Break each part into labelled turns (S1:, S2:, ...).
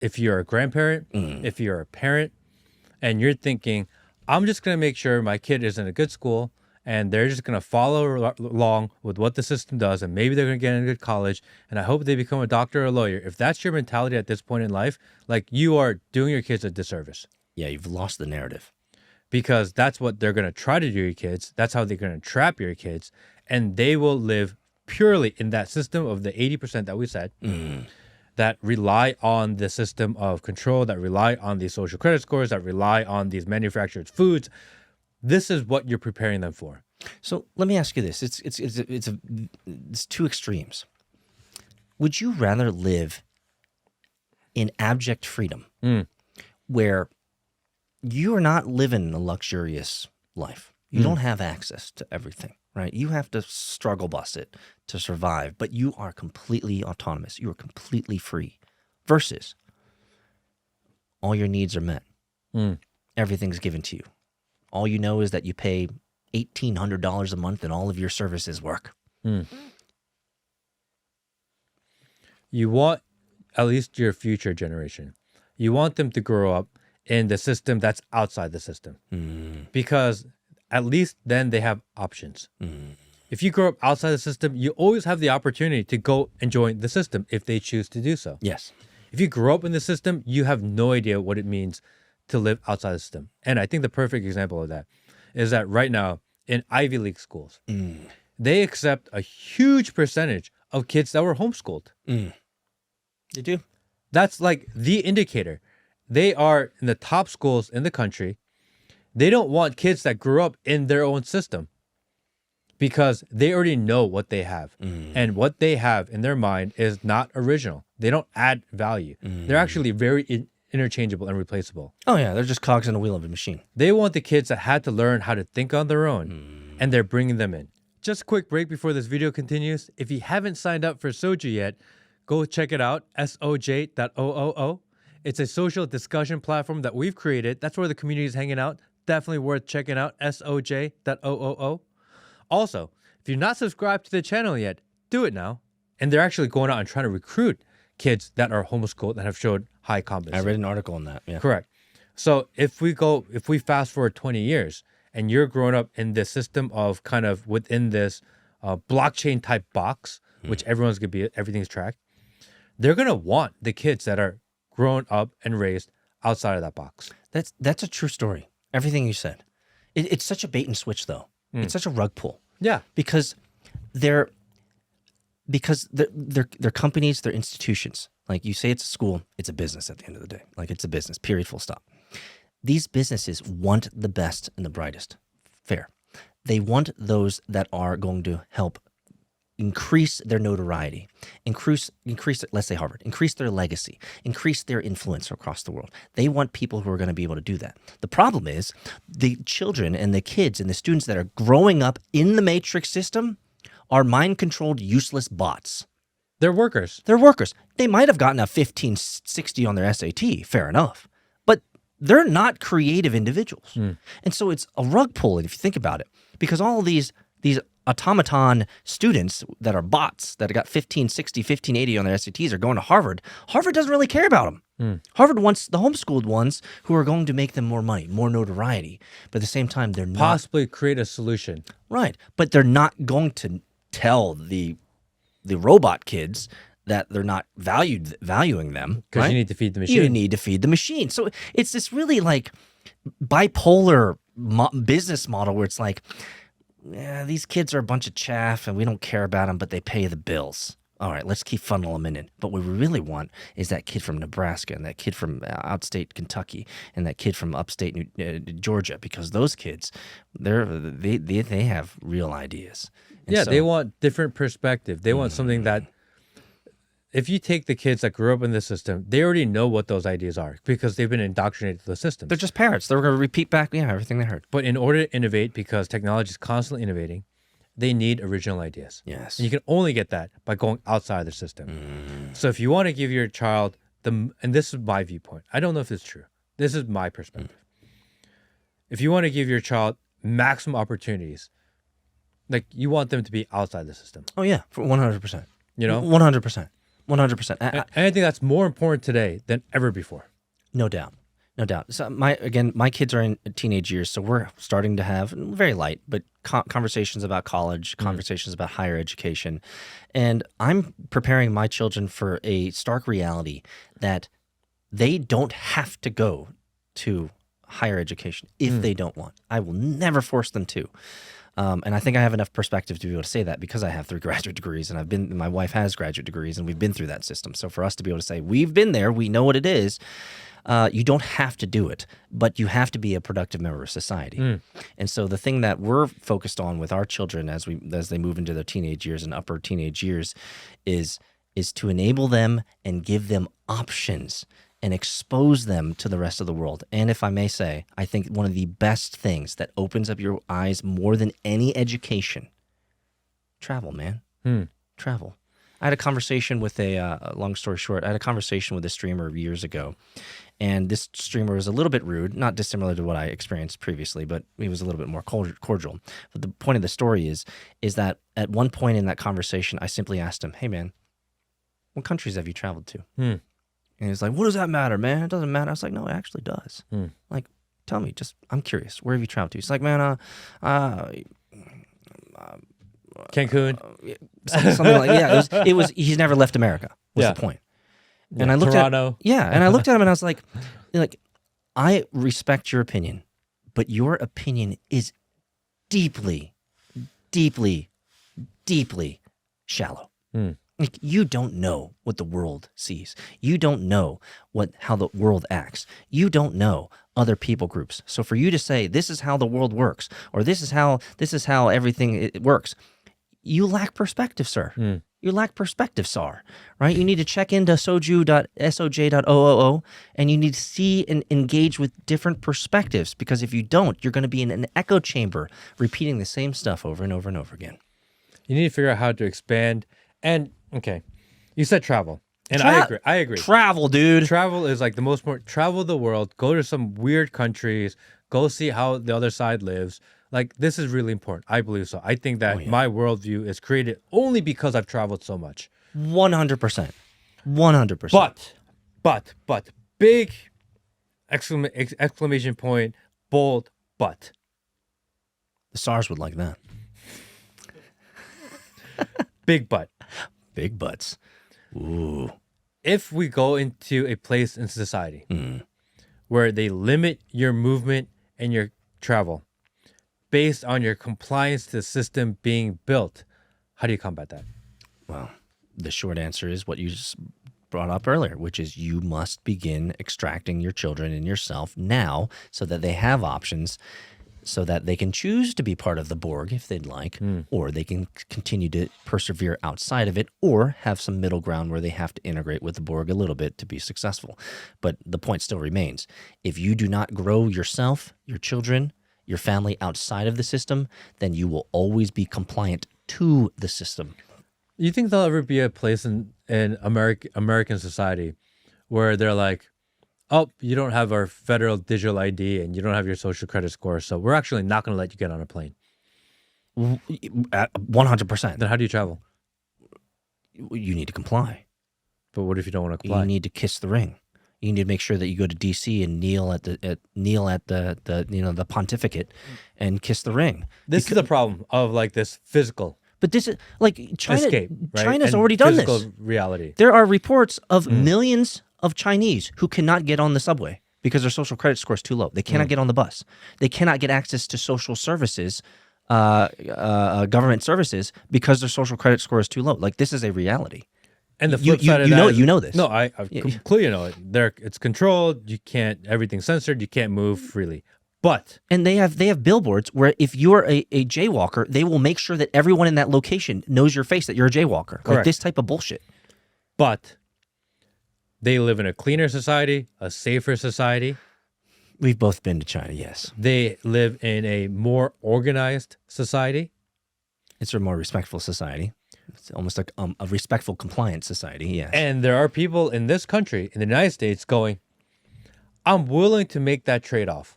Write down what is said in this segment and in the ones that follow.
S1: if you're a grandparent, if you're a parent, and you're thinking, I'm just going to make sure my kid is in a good school and they're just going to follow along with what the system does, and maybe they're going to get in a good college, and I hope they become a doctor or a lawyer. If that's your mentality at this point in life, like, you are doing your kids a disservice.
S2: Yeah, you've lost the narrative.
S1: Because that's what they're going to try to do to your kids. That's how they're going to trap your kids. And they will live purely in that system of the 80% that we said, that rely on the system of control, that rely on these social credit scores, that rely on these manufactured foods. This is what you're preparing them for.
S2: So let me ask you this. It's two extremes. Would you rather live in abject freedom where you are not living a luxurious life? You don't have access to everything, right? You have to struggle bus it to survive, but you are completely autonomous. You are completely free. Versus all your needs are met. Everything's given to you. All you know is that you pay $1,800 a month and all of your services work.
S1: You want, at least your future generation, you want them to grow up in the system that's outside the system. Because at least then they have options. If you grow up outside the system, you always have the opportunity to go and join the system if they choose to do so.
S2: Yes.
S1: If you grow up in the system, you have no idea what it means to live outside the system. And I think the perfect example of that is that right now in Ivy League schools, they accept a huge percentage of kids that were homeschooled.
S2: They do.
S1: That's like the indicator. They are in the top schools in the country. They don't want kids that grew up in their own system because they already know what they have. And what they have in their mind is not original. They don't add value. They're actually very interchangeable and replaceable.
S2: Oh, yeah. They're just cogs in the wheel of a machine.
S1: They want the kids that had to learn how to think on their own, and they're bringing them in. Just a quick break before this video continues. If you haven't signed up for Soju yet, go check it out, soj.oo. It's a social discussion platform that we've created. That's where the community is hanging out. Definitely worth checking out, soj.oo. Also, if you're not subscribed to the channel yet, do it now. And they're actually going out and trying to recruit kids that are homeschooled and have showed high competency.
S2: I read an article on that. Yeah.
S1: Correct. So if we fast forward 20 years and you're growing up in this system of kind of within this blockchain type box, which everyone's going to be, everything's tracked, they're going to want the kids that are grown up and raised outside of that box.
S2: That's a true story. Everything you said. It's such a bait and switch, though. It's such a rug pull.
S1: Yeah.
S2: Because they're companies, they're institutions. Like you say, it's a school, it's a business at the end of the day. Like it's a business, period, full stop. These businesses want the best and the brightest. Fair. They want those that are going to help increase their notoriety, increase, let's say Harvard, increase their legacy, increase their influence across the world. They want people who are going to be able to do that. The problem is the children and the kids and the students that are growing up in the matrix system are mind-controlled, useless bots.
S1: They're workers.
S2: They're workers. They might have gotten a 1560 on their SAT, fair enough, but they're not creative individuals. And so it's a rug pull if you think about it, because all these automaton students that are bots that got 1560, 1580 on their SATs are going to Harvard. Harvard doesn't really care about them. Harvard wants the homeschooled ones who are going to make them more money, more notoriety. But at the same time, they're
S1: possibly create a solution.
S2: Right. But they're not going to tell the robot kids that they're not valuing them.
S1: Because
S2: right?
S1: you need to feed the machine.
S2: You need to feed the machine. So it's this really like bipolar business model where it's like, yeah, these kids are a bunch of chaff and we don't care about them, but they pay the bills. All right, let's keep funneling them in. But what we really want is that kid from Nebraska and that kid from outstate Kentucky and that kid from upstate Georgia, because those kids, they have real ideas. And
S1: yeah,
S2: so,
S1: they want different perspective. They want something that, if you take the kids that grew up in the system, they already know what those ideas are because they've been indoctrinated to the system.
S2: they're just parrots. They're going to repeat back, everything they heard.
S1: But in order to innovate, because technology is constantly innovating, they need original ideas.
S2: Yes.
S1: And you can only get that by going outside the system. So if you want to give your child and this is my viewpoint, I don't know if it's true. This is my perspective. If you want to give your child maximum opportunities, like you want them to be outside the system.
S2: Oh, yeah, for 100%.
S1: You know?
S2: 100%. 100%.
S1: And I think that's more important today than ever before.
S2: No doubt. No doubt. So my kids are in teenage years, so we're starting to have very light, but conversations about college, conversations about higher education. And I'm preparing my children for a stark reality that they don't have to go to higher education if they don't want. I will never force them to. And I think I have enough perspective to be able to say that because I have 3 graduate degrees and my wife has graduate degrees and we've been through that system. So for us to be able to say, we've been there, we know what it is. You don't have to do it, but you have to be a productive member of society. And so the thing that we're focused on with our children as they move into their teenage years and upper teenage years is to enable them and give them options and expose them to the rest of the world. And if I may say, I think one of the best things that opens up your eyes more than any education, travel, man. Travel. I had a conversation with long story short, I had a conversation with a streamer years ago. And this streamer was a little bit rude, not dissimilar to what I experienced previously, but he was a little bit more cordial. But the point of the story is that at one point in that conversation, I simply asked him, hey, man, what countries have you traveled to? And he's like, what does that matter, man? It doesn't matter. I was like, no, it actually does. Like, tell me, I'm curious. Where have you traveled to? He's like, man,
S1: Cancun.
S2: Something like, yeah, it was, he's never left America was the point.
S1: Yeah,
S2: and I looked
S1: Toronto.
S2: and I looked at him and I was like, I respect your opinion, but your opinion is deeply, deeply, deeply shallow. Like, you don't know what the world sees. You don't know how the world acts. You don't know other people groups. So for you to say this is how the world works, or this is how everything it works, you lack perspective, sir. You lack perspective, SAR, right? You need to check into soj.oo, and you need to see and engage with different perspectives, because if you don't, you're going to be in an echo chamber repeating the same stuff over and over and over again.
S1: You need to figure out how to expand. And, okay, you said travel. And I agree.
S2: Travel, dude.
S1: Travel is like the most important. Travel the world. Go to some weird countries. Go see how the other side lives. Like, this is really important. I believe so. I think that my worldview is created only because I've traveled so much.
S2: 100%. 100%.
S1: But, big exclamation point, bold, but.
S2: The SARS would like that.
S1: Big but.
S2: Big butts. Ooh.
S1: If we go into a place in society where they limit your movement and your travel based on your compliance to the system being built, how do you combat that?
S2: Well, the short answer is what you just brought up earlier, which is you must begin extracting your children and yourself now so that they have options, so that they can choose to be part of the Borg if they'd like, or they can continue to persevere outside of it, or have some middle ground where they have to integrate with the Borg a little bit to be successful. But the point still remains. If you do not grow yourself, your children, your family outside of the system, then you will always be compliant to the system.
S1: You think there'll ever be a place in American society where they're like, oh, you don't have our federal digital ID and you don't have your social credit score, so we're actually not going to let you get on a plane?
S2: 100%.
S1: Then how do you travel?
S2: You need to comply.
S1: But what if you don't want to comply?
S2: You need to kiss the ring. You need to make sure that you go to DC and kneel at the pontificate and kiss the ring.
S1: This is the problem of like this physical.
S2: But this is like China.
S1: Escape, right?
S2: China's
S1: and
S2: already done this.
S1: Physical reality.
S2: There are reports of millions of Chinese who cannot get on the subway because their social credit score is too low. They cannot get on the bus. They cannot get access to social services, government services, because their social credit score is too low. Like, this is a reality.
S1: And the flip side of that,
S2: you know this.
S1: No, I completely know it. It's controlled. You can't. Everything's censored. You can't move freely. And
S2: they have billboards where if you're a jaywalker, they will make sure that everyone in that location knows your face, that you're a jaywalker.
S1: Correct.
S2: Like, this type of bullshit.
S1: But they live in a cleaner society, a safer society.
S2: We've both been to China, yes.
S1: They live in a more organized society.
S2: It's a more respectful society. It's almost like a respectful, compliant society, yes.
S1: And there are people in this country, in the United States, going, I'm willing to make that trade-off.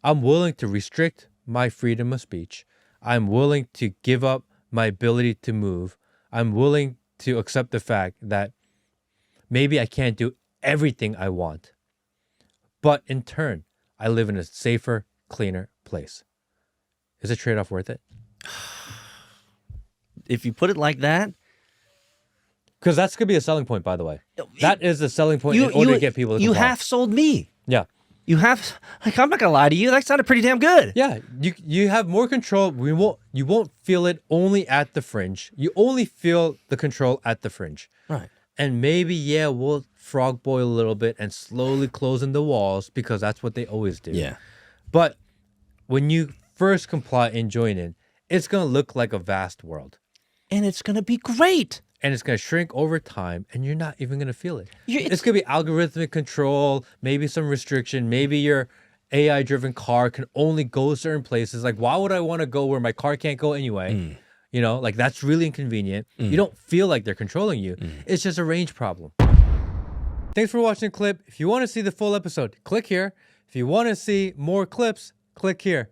S1: I'm willing to restrict my freedom of speech. I'm willing to give up my ability to move. I'm willing to accept the fact that maybe I can't do everything I want. But in turn, I live in a safer, cleaner place. Is the trade-off worth it?
S2: If you put it like that,
S1: because that's going to be a selling point, by the way. That is the selling point in order to get people to comply.
S2: You half sold me.
S1: Yeah.
S2: You have, like, I'm not going to lie to you. That sounded pretty damn good.
S1: Yeah. You have more control. You won't feel it only at the fringe. You only feel the control at the fringe.
S2: Right.
S1: And maybe, we'll frog boil a little bit and slowly close in the walls because that's what they always do.
S2: Yeah.
S1: But when you first comply and join in, it's going to look like a vast world.
S2: And it's going to be great.
S1: And it's going to shrink over time, and you're not even going to feel it. It's going to be algorithmic control, maybe some restriction. Maybe your AI-driven car can only go certain places. Like, why would I want to go where my car can't go anyway? You know, like, that's really inconvenient. You don't feel like they're controlling you. It's just a range problem. Thanks for watching the clip. If you want to see the full episode, click here. If you want to see more clips, click here.